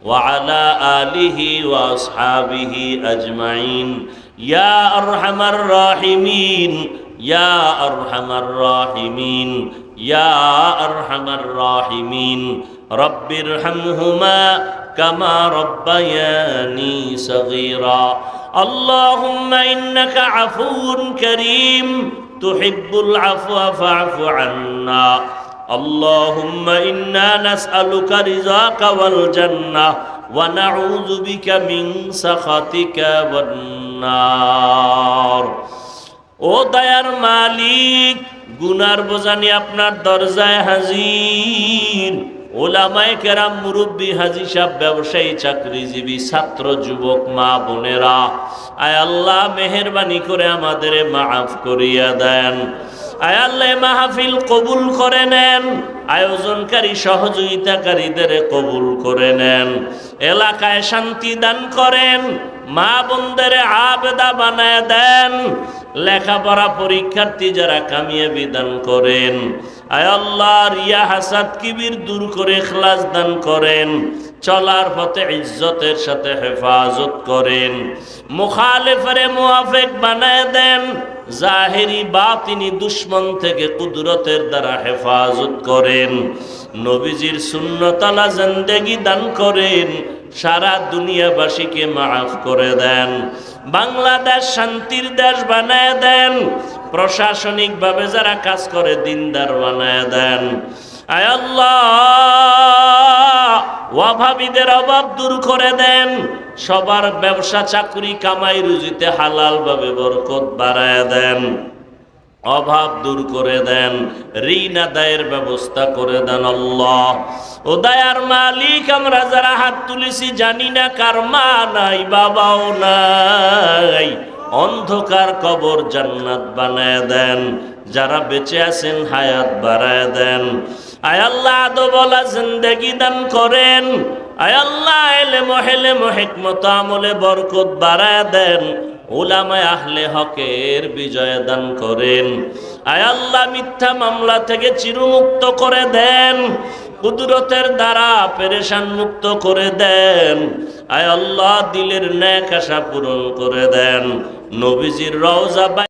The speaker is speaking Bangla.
وعلى آله وأصحابه أجمعين يا أرحم الراحمين يا أرحم الراحمين يا أرحم الراحمين رب ارحمهما كما ربياني صغيرا اللهم إنك عفو كريم تحب العفو فاعف عنا اللهم إنا نسألك رضاك والجنة ونعوذ بك من سخطك والنار ও দয়ার মালিক গুনার বোঝানি আপনার দরজায় হাজির ওলামায়ে কেরাম মুরব্বী হাজী সাহেব ব্যবসায়ী চাকরিজীবী ছাত্র যুবক মা বোনেরা আয় আল্লাহ মেহেরবানি করে আমাদের মাফ করিয়া দেন আয় আল্লাহ মাহফিল কবুল করে নেন আয়োজনকারী সহযোগিতাকারীদের কবুল করে নেন এলাকায় শান্তি দান করেন মা বোনদের আবেদা বানায় দেন লেখাপড়া পরীক্ষার্থী যারা কামিয়াবি দান করেন আয় আল্লাহ রিয়া হাসাদ কিবির দূর করে ইখলাস দান করেন চলার পথে ইজ্জতের সাথে হেফাজত করেন মুখালিফরে মুআফিক বানায় দেন জাহেরি বাতিনি দুশমন থেকে কুদরতের দ্বারা হেফাজত করেন নবীজির সুন্নতালা জিন্দেগি দান করেন সারা দুনিয়াবাসীকে মাফ করে দেন বাংলাদেশ শান্তির দেশ বানায় দেন প্রশাসনিকভাবে যারা কাজ করে দিনদার বানায় দেন আয় আল্লাহ অভাবীদের অভাব দূর করে দেন সবার ব্যবসা চাকরি কামাই রুজিতে হালাল ভাবে বরকত বাড়ায় দেন অভাব দূর করে দেন ঋণ আদায়ের ব্যবস্থা করে দেন আল্লাহ ও দয়ার মালিক আমরা যারা হাত তুলেছি জানি না কার মা নাই বাবাও নাই অন্ধকার কবর জান্নাত বানায় দেন যারা বেঁচে আছেন হায়াত বাড়ায় দেন আয় আল্লাহ আদবওয়ালা জিন্দেগি দান করেন আয় আল্লাহ ইলম হিকমত আমলে বরকত বাড়ায় দেন উলামায়ে আহলে হকের বিজয় দান করেন আয় আল্লাহ মিথ্যা মামলা থেকে চিরমুক্ত করে দেন কুদরতের দ্বারা পেরেশান মুক্ত করে দেন আয় আল্লাহ দিলের নেক আশা পূরণ করে দেন নবীজির রওজা